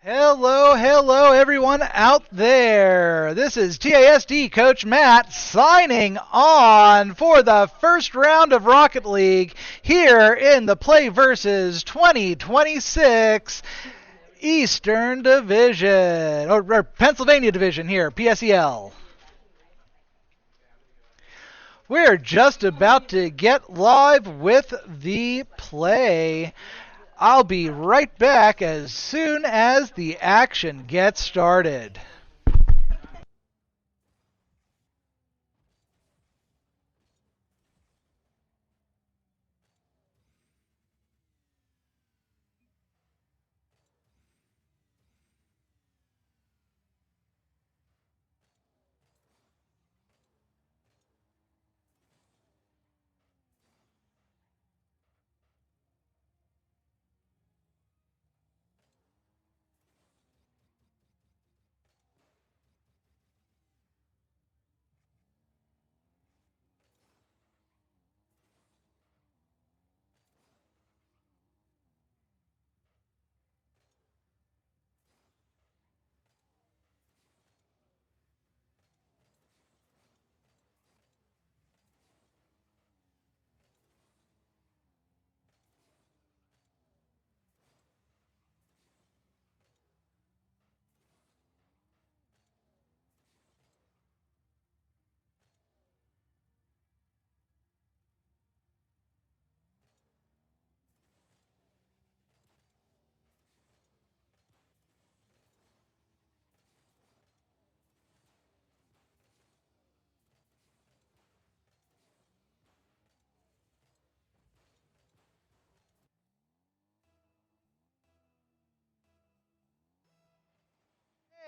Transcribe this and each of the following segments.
Hello, hello, everyone out there. This is TASD Coach Matt signing on for the first round of Rocket League here in the Play vs. 2026 Eastern Division, or Pennsylvania Division here, PSEL. We're just about to get live with the play. I'll be right back as soon as the action gets started.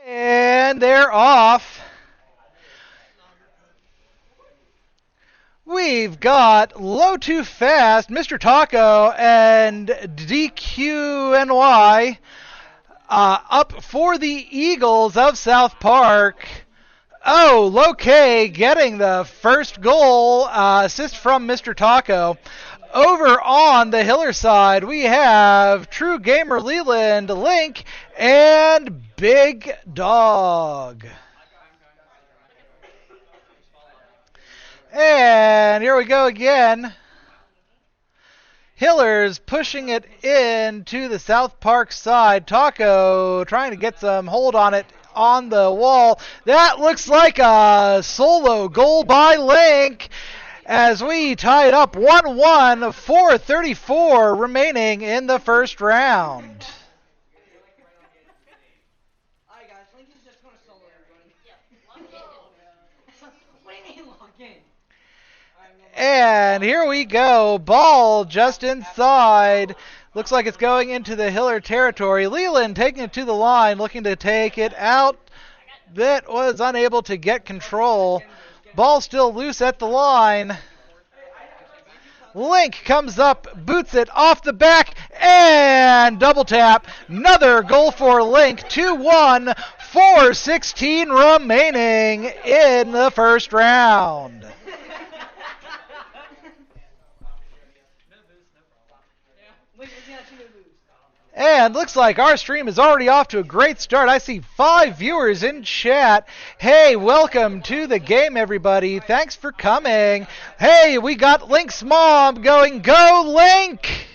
And they're off. We've got Low Too Fast, Mr. Taco, and DQNY up for the Eagles of South Park. Oh, Low-K getting the first goal, assist from Mr. Taco. Over on the Hiller side, we have True Gamer Leland, Link, and Big Dog. And here we go again. Hiller's pushing it into the South Park side. Taco trying to get some hold on it on the wall. That looks like a solo goal by Link as we tie it up 1-1, 4:34 remaining in the first round. And here we go. Ball just inside. Looks like it's going into the Hiller territory. Leland taking it to the line, looking to take it out. That was unable to get control. Ball still loose at the line. Link comes up, boots it off the back, and double tap. Another goal for Link. 2-1, 4:16 remaining in the first round. And looks like our stream is already off to a great start. I see 5 viewers in chat. Hey, welcome to the game, everybody. Thanks for coming. Hey, we got Link's mom going. Go, Link!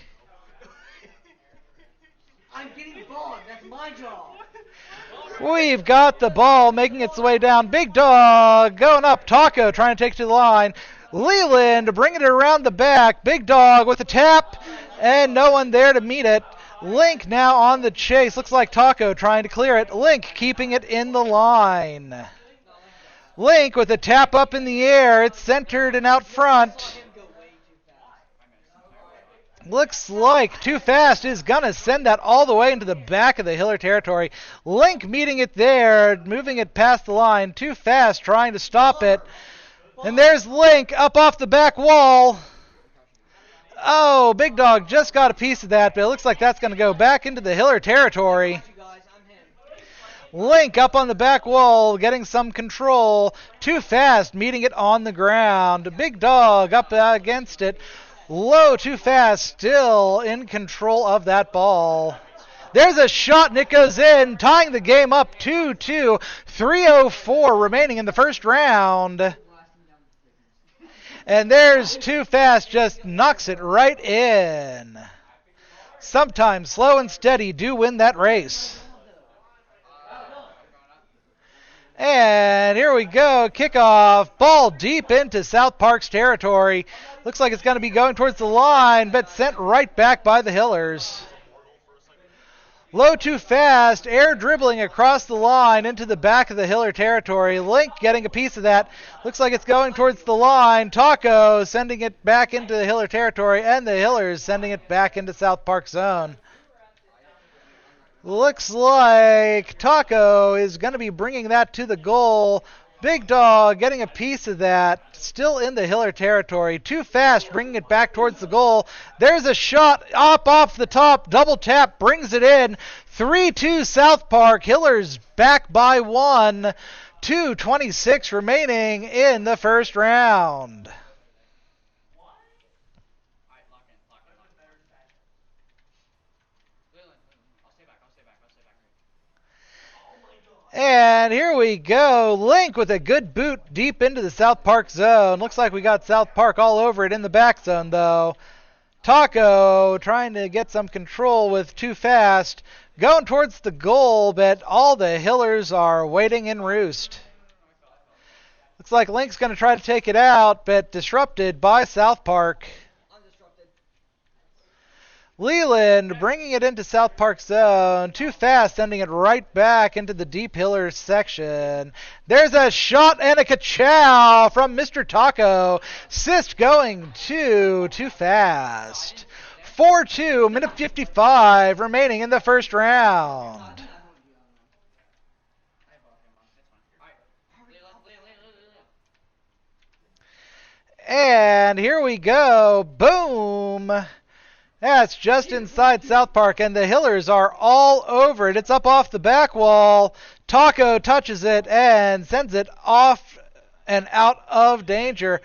I'm getting the ball. That's my job. We've got the ball making its way down. Big Dog going up. Taco trying to take to the line. Leland bringing it around the back. Big Dog with a tap, and no one there to meet it. Link now on the chase. Looks like Taco trying to clear it. Link keeping it in the line. Link with a tap up in the air. It's centered and out front. Looks like Too Fast is going to send that all the way into the back of the Hiller territory. Link meeting it there, moving it past the line. Too Fast trying to stop it. And there's Link up off the back wall. Oh, Big Dog just got a piece of that, but it looks like that's going to go back into the Hiller territory. Link up on the back wall, getting some control. Too Fast meeting it on the ground. Big Dog up against it. Low Too Fast still in control of that ball. There's a shot and it goes in, tying the game up 2-2. 3:04 remaining in the first round. And there's Too Fast, just knocks it right in. Sometimes slow and steady do win that race. And here we go, kickoff, ball deep into South Park's territory. Looks like it's going to be going towards the line, but sent right back by the Hillers. Low Too Fast, air dribbling across the line into the back of the Hiller territory. Link getting a piece of that. Looks like it's going towards the line. Taco sending it back into the Hiller territory, and the Hillers sending it back into South Park zone. Looks like Taco is going to be bringing that to the goal. Big Dog getting a piece of that. Still in the Hiller territory. Too Fast bringing it back towards the goal. There's a shot up off the top. Double tap brings it in. 3-2 South Park. Hillers back by 1. 2:26 remaining in the first round. And here we go. Link with a good boot deep into the South Park zone. Looks like we got South Park all over it in the back zone, though. Taco trying to get some control with Too Fast. Going towards the goal, but all the Hillers are waiting in roost. Looks like Link's going to try to take it out, but disrupted by South Park. Leland bringing it into South Park zone. Too Fast sending it right back into the deep Hillers section. There's a shot and a ka-chow from Mr. Taco. Assist going to Too Fast. 4-2, minute 55 remaining in the first round. And here we go. Boom. That's just inside South Park, and the Hillers are all over it. It's up off the back wall. Taco touches it and sends it off and out of danger.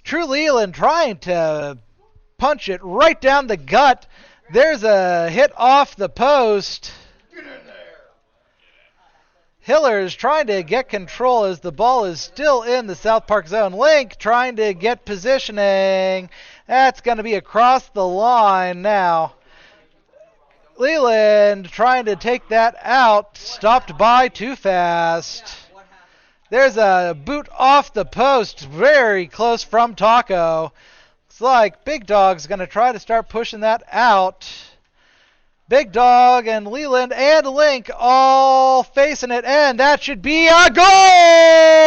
True Leland trying to punch it right down the gut. There's a hit off the post. Hillers trying to get control as the ball is still in the South Park zone. Link trying to get positioning. That's going to be across the line now. Leland trying to take that out. Stopped by Too Fast. There's a boot off the post. Very close from Taco. Looks like Big Dog's going to try to start pushing that out. Big Dog and Leland and Link all facing it, and that should be a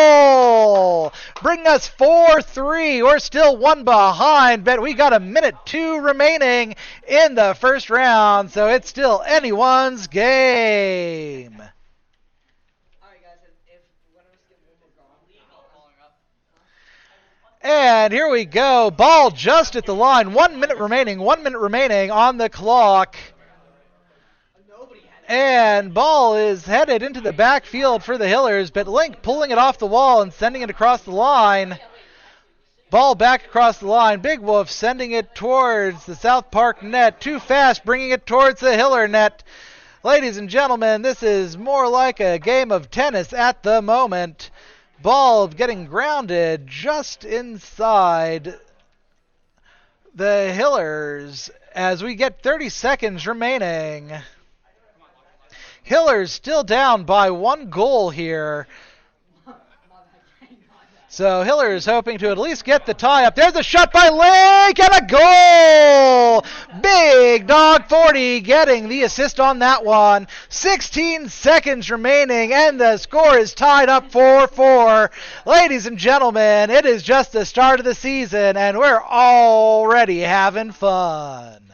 goal! Bring us 4-3. We're still one behind, but we got a minute 2 remaining in the first round, so it's still anyone's game. And here we go. Ball just at the line. 1 minute remaining. 1 minute remaining on the clock. And ball is headed into the backfield for the Hillers, but Link pulling it off the wall and sending it across the line. Ball back across the line. Big Wolf sending it towards the South Park net. Too Fast bringing it towards the Hiller net. Ladies and gentlemen, this is more like a game of tennis at the moment. Ball getting grounded just inside the Hillers as we get 30 seconds remaining. Hillers still down by 1 goal here. So Hillers hoping to at least get the tie up. There's a shot by Link and a goal! Big Dog 40 getting the assist on that one. 16 seconds remaining and the score is tied up 4-4. Ladies and gentlemen, it is just the start of the season and we're already having fun.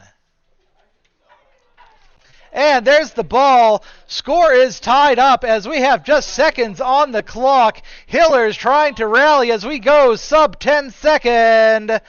And there's the ball. Score is tied up as we have just seconds on the clock. Hillers trying to rally as we go sub 10 second.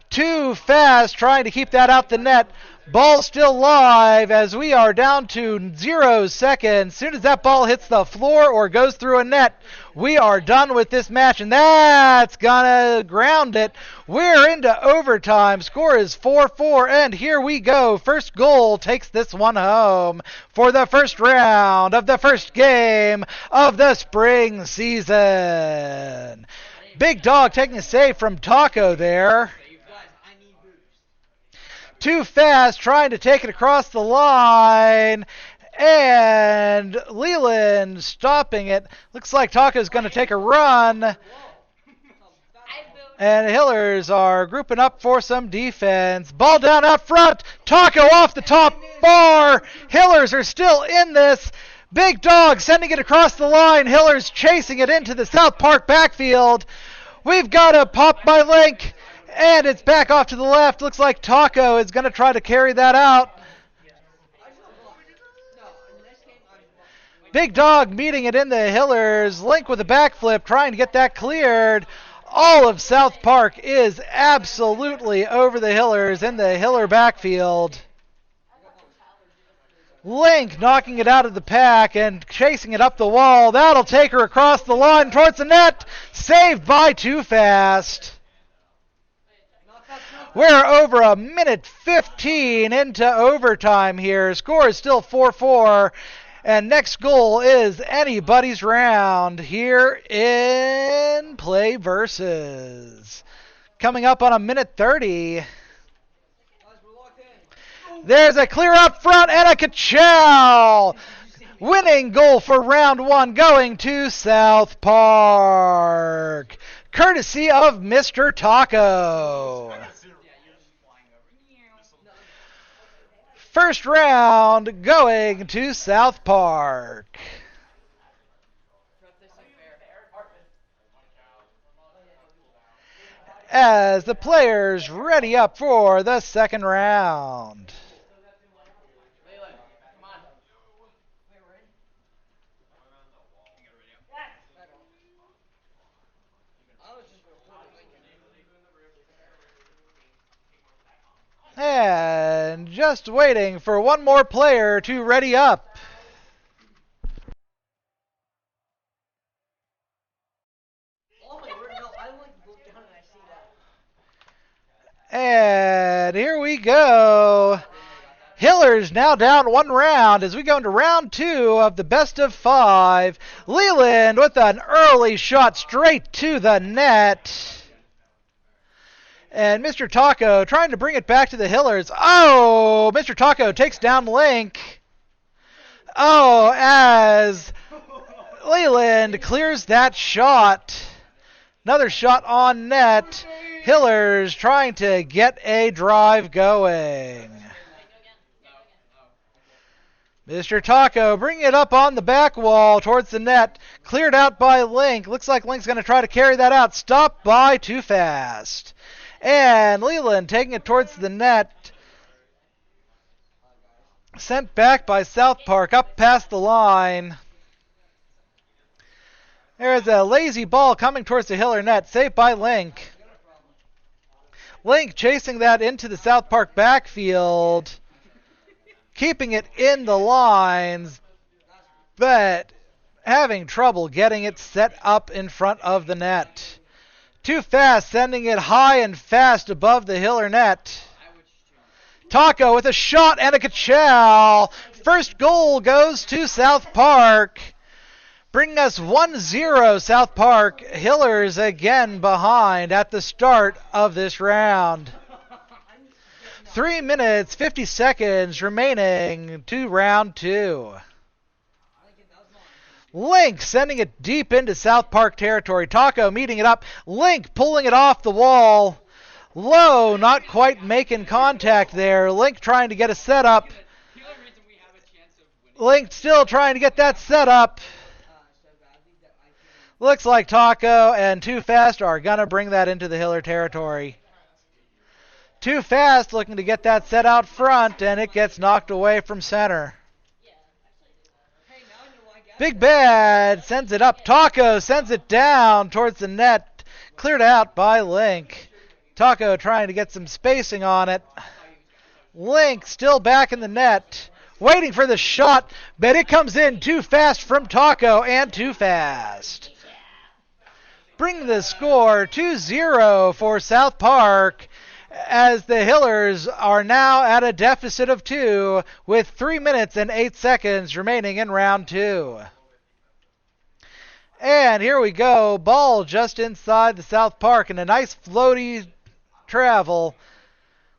Too Fast trying to keep that out the net. Ball still live as we are down to 0 seconds. As soon as that ball hits the floor or goes through a net, We are done with this match, and that's gonna ground it. We're into overtime. Score is 4-4, and here we go. First goal takes this one home for the first round of the first game of the spring season. Big Dog taking a save from Taco there. Too fast, trying to take it across the line. And Leland stopping it. Looks like Taco's going to take a run. And Hillers are grouping up for some defense. Ball down out front. Taco off the top bar. Hillers are still in this. Big Dog sending it across the line. Hillers chasing it into the South Park backfield. We've got a pop by Link. And it's back off to the left. Looks like Taco is going to try to carry that out. Big Dog meeting it in the Hillers. Link with a backflip, trying to get that cleared. All of South Park is absolutely over the Hillers in the Hiller backfield. Link knocking it out of the pack and chasing it up the wall. That'll take her across the line towards the net. Saved by Too Fast. We're over a minute 15 into overtime here. Score is still 4-4. And next goal is anybody's round here in Play Versus. Coming up on a minute 30. There's a clear up front and a ka-chow. Winning goal for round one going to South Park. Courtesy of Mr. Taco. First round going to South Park. As the players ready up for the second round. And just waiting for one more player to ready up. And here we go. Hillers now down one round as we go into round two of the best of five. Leland with an early shot straight to the net. And Mr. Taco trying to bring it back to the Hillers. Oh, Mr. Taco takes down Link. Oh, as Leland clears that shot. Another shot on net. Hillers trying to get a drive going. Mr. Taco bringing it up on the back wall towards the net. Cleared out by Link. Looks like Link's going to try to carry that out. Stopped by Too Fast. And Leland taking it towards the net. Sent back by South Park up past the line. There's a lazy ball coming towards the Hiller net. Saved by Link. Link chasing that into the South Park backfield. Keeping it in the lines. But having trouble getting it set up in front of the net. Too Fast sending it high and fast above the Hiller net. Taco with a shot and a ka-chow. First goal goes to South Park. Bringing us 1-0 South Park. Hillers again behind at the start of this round. 3 minutes, 50 seconds remaining to round two. Link sending it deep into South Park territory. Taco meeting it up. Link pulling it off the wall. Low, not quite making contact there. Link trying to get a setup. Link still trying to get that set up. Looks like Taco and Too Fast are going to bring that into the Hiller territory. Too Fast looking to get that set out front, and it gets knocked away from center. Big Bad sends it up. Taco sends it down towards the net. Cleared out by Link. Taco trying to get some spacing on it. Link still back in the net. Waiting for the shot, but it comes in Too Fast from Taco and Too Fast. bring the score 2-0 for South Park, as the Hillers are now at a deficit of 2 with 3 minutes and 8 seconds remaining in round 2. And here we go. Ball just inside the South Park and a nice floaty travel.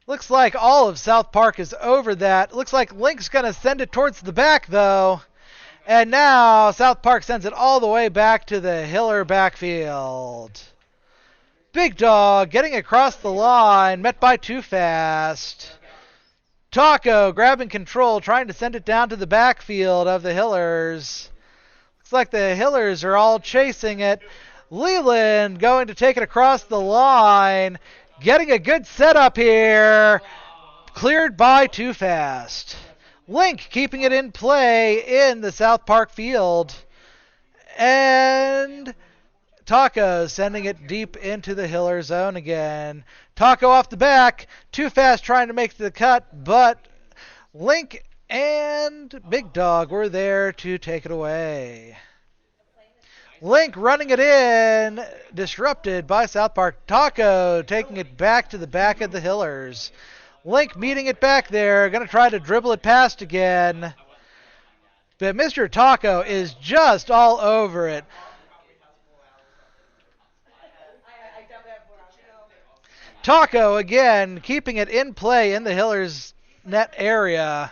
Looks like all of South Park is over that. Looks like Link's going to send it towards the back, though. And now South Park sends it all the way back to the Hiller backfield. Big Dog getting across the line, met by Too Fast. Taco grabbing control, trying to send it down to the backfield of the Hillers. Looks like the Hillers are all chasing it. Leland going to take it across the line. Getting a good setup here. Cleared by Too Fast. Link keeping it in play in the South Park field. And Taco sending it deep into the Hiller zone again. Taco off the back. Too Fast trying to make the cut, but Link and Big Dog were there to take it away. Link running it in, disrupted by South Park. Taco taking it back to the back of the Hillers. Link meeting it back there, going to try to dribble it past again. But Mr. Taco is just all over it. Taco again, keeping it in play in the Hillers net area.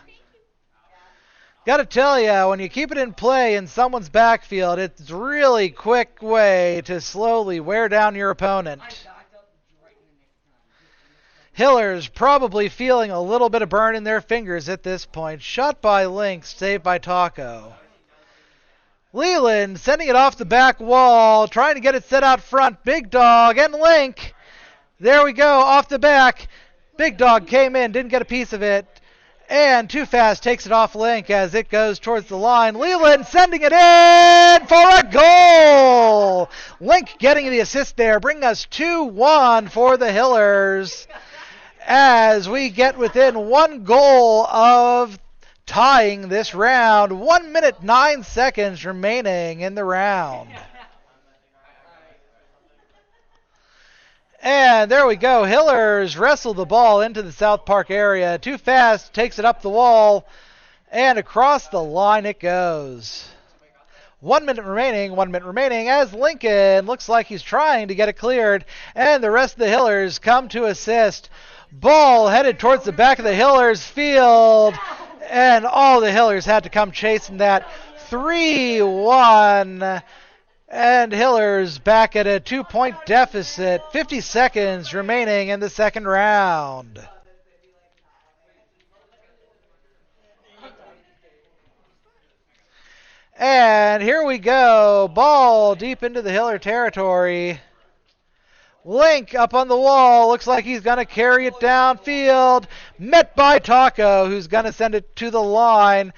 Got to tell you, when you keep it in play in someone's backfield, it's a really quick way to slowly wear down your opponent. Hillers probably feeling a little bit of burn in their fingers at this point. Shot by Link, saved by Taco. Leland sending it off the back wall, trying to get it set out front. Big Dog and Link. There we go, off the back. Big Dog came in, didn't get a piece of it. And Too Fast takes it off Link as it goes towards the line. Leland sending it in for a goal. Link getting the assist there, bringing us 2-1 for the Hillers as we get within 1 goal of tying this round. 1 minute 9 seconds remaining in the round. And there we go. Hillers wrestle the ball into the South Park area. Too Fast takes it up the wall, and across the line it goes. 1 minute remaining, 1 minute remaining, as Lincoln looks like he's trying to get it cleared, and the rest of the Hillers come to assist. Ball headed towards the back of the Hillers field, and all the Hillers had to come chasing that. 3-1. And Hillers back at a 2-point deficit. 50 seconds remaining in the second round. And here we go. Ball deep into the Hiller territory. Link up on the wall. Looks like he's going to carry it downfield. Met by Taco, who's going to send it to the line.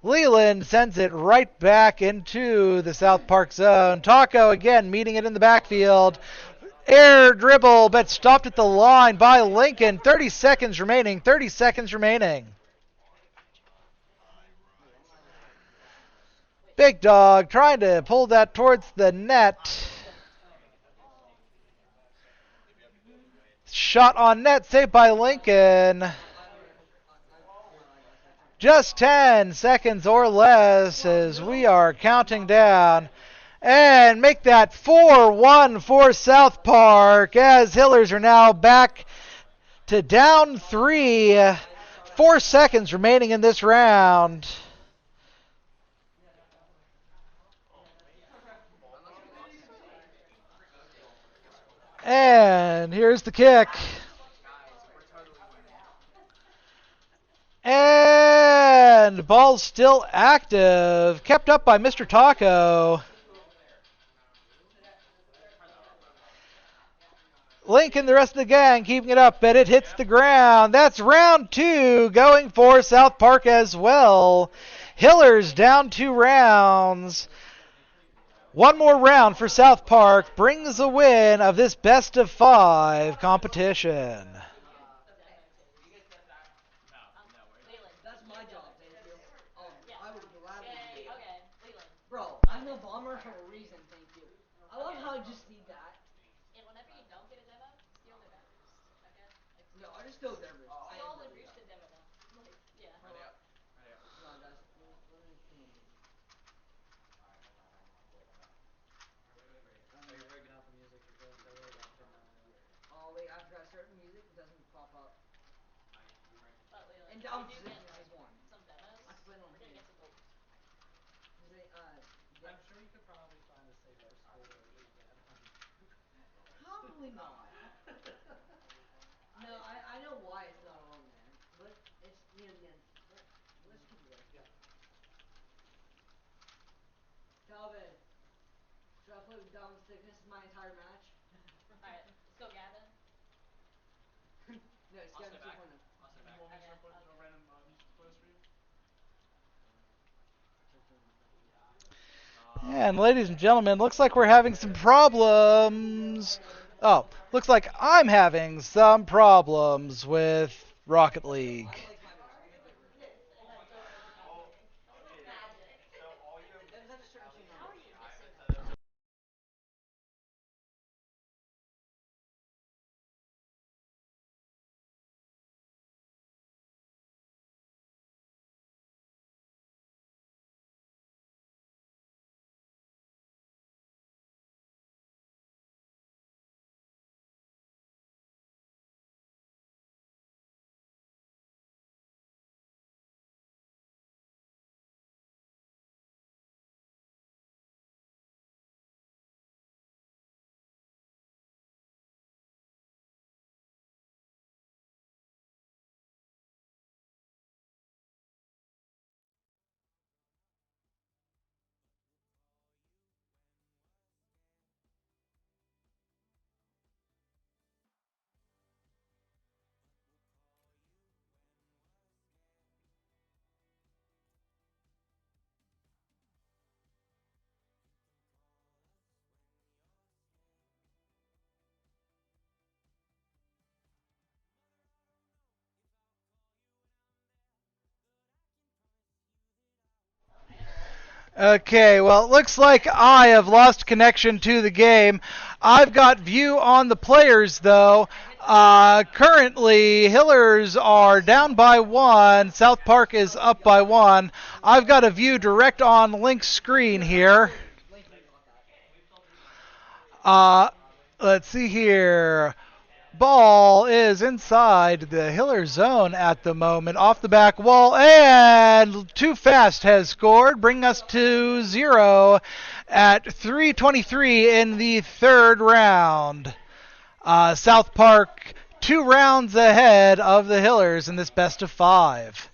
Leland sends it right back into the South Park zone. Taco again meeting it in the backfield. Air dribble, but stopped at the line by Lincoln. 30 seconds remaining. 30 seconds remaining. Big Dog trying to pull that towards the net. Shot on net, saved by Lincoln. Just 10 seconds or less as we are counting down. And make that 4-1 for South Park as Hillers are now back to down 3. 4 seconds remaining in this round. And here's the kick. And ball's still active, kept up by Mr. Taco. Link and the rest of the gang keeping it up, but it hits the ground. That's round 2 going for South Park as well. Hillers down 2 rounds. One more round for South Park brings a win of this best of 5 competition. Bro, I'm a bomber for a reason, thank you. I love how I just did that. No, I just still nervous. Oh. I No, am like nervous. reach the demo now. Like, yeah. Hold up. Hold on, guys. Let me put on music. Alright, hang on. I'm waiting on that. Alright, wait. Oh, you're breaking out the music. You're feeling so late after my. Oh wait, I forgot certain music doesn't pop up. You might just But Leland, And if Dumb you do Sickness get like is one. some demos, I can play it on we're gonna tape. get some gold. Cause they, I'm sure you could probably find a safer score to get on. probably not. No, I know why it's not on there, but it's near the end. But let's keep it there. Yeah. Calvin, should I play with Dumb Sickness my entire match? Alright, let's go, Gavin. No, it's I'll Gavin stay back. 2.0. I'll stay You back. want me to Okay, start putting okay. random music plays for you? And ladies and gentlemen, looks like we're having some problems. Oh, looks like I'm having some problems with Rocket League. I like my version. My favorite. It was at a certain team How number. are you missing them? Okay, well, it looks like I have lost connection to the game. I've got view on the players, though. Currently, Hillers are down by one. South Park is up by one. I've got a view direct on Link's screen here. Uh, let's see here. Ball is inside the Hiller zone at the moment, off the back wall, and Too Fast has scored, bringing us to 0 at 3:23 in the third round. South Park 2 rounds ahead of the Hillers in this best of 5.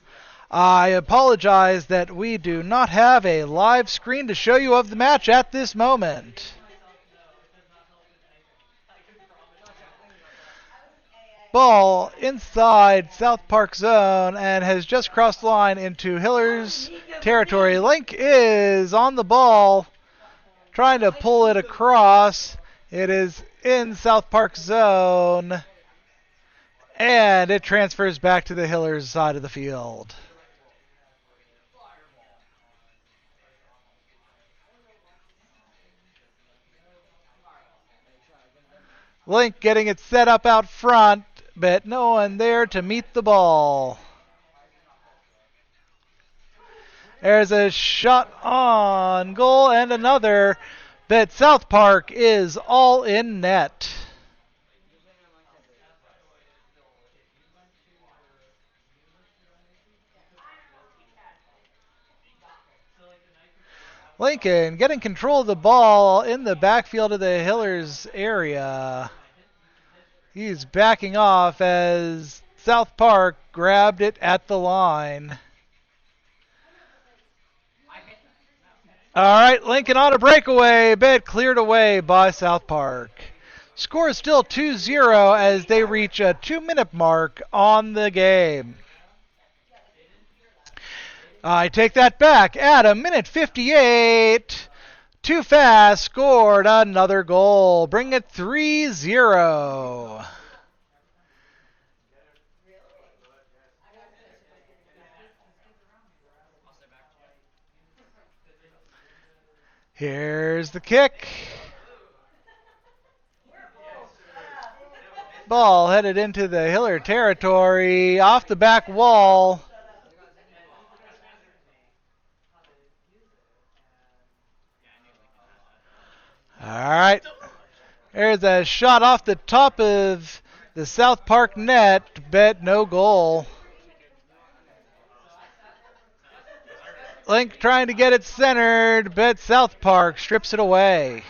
I apologize that we do not have a live screen to show you of the match at this moment. Ball inside South Park zone and has just crossed the line into Hiller's territory. Link is on the ball, trying to pull it across. It is in South Park zone, and it transfers back to the Hillers side of the field. Link getting it set up out front, but no one there to meet the ball. There's a shot on goal and another, but South Park is all in net. Lincoln getting control of the ball in the backfield of the Hillers area. He's backing off as South Park grabbed it at the line. All right, Lincoln on a breakaway, but cleared away by South Park. Score is still 2-0 as they reach a 2-minute mark on the game. I take that back. At a minute 58, Too Fast scored another goal, bring it 3-0. Here's the kick. Ball headed into the Hiller territory, off the back wall. All right. There's a shot off the top of the South Park net, but no goal. Link trying to get it centered, but South Park strips it away.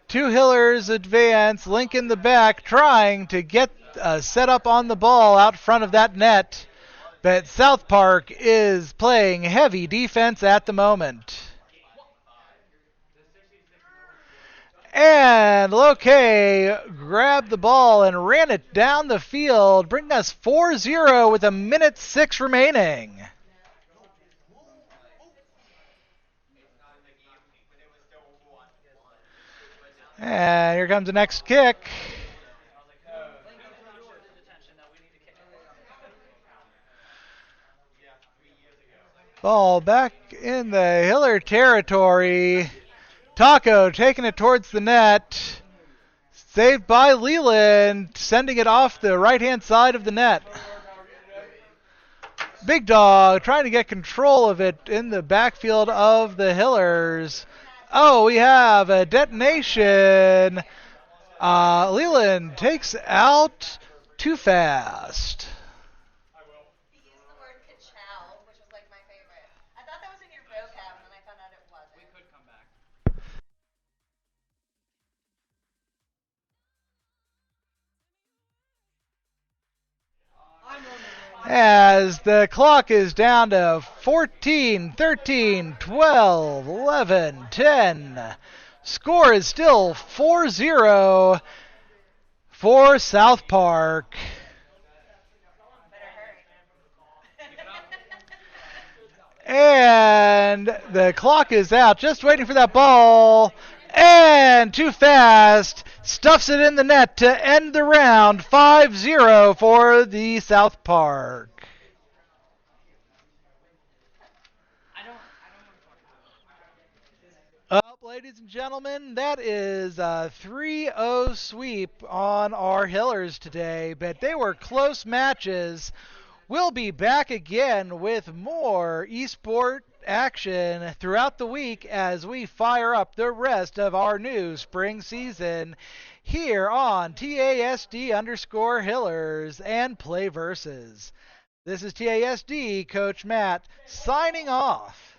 Two Hillers advance, Link in the back trying to get a setup on the ball out front of that net. But South Park is playing heavy defense at the moment. And Loke grabbed the ball and ran it down the field, bringing us 4-0 with 1:06 remaining. And here comes the next kick. Ball back in the Hiller territory. Taco taking it towards the net. Saved by Leland, sending it off the right-hand side of the net. Big Dog trying to get control of it in the backfield of the Hillers. Oh, we have a detonation. Leland takes out too fast. He used the word ka-chow, which was like my favorite. I thought that was in your vocab, and then I found out it wasn't. We could come back. As the clock is down to 14, 13, 12, 11, 10. Score is still 4-0 for South Park. And the clock is out, just waiting for that ball. And too fast, stuffs it in the net to end the round. 5-0 for the South Park. Up, ladies and gentlemen, that is a 3-0 sweep on our Hillers today, but they were close matches. We'll be back again with more eSport action throughout the week as we fire up the rest of our new spring season here on TASD_Hillers and Play Versus. This is TASD Coach Matt signing off.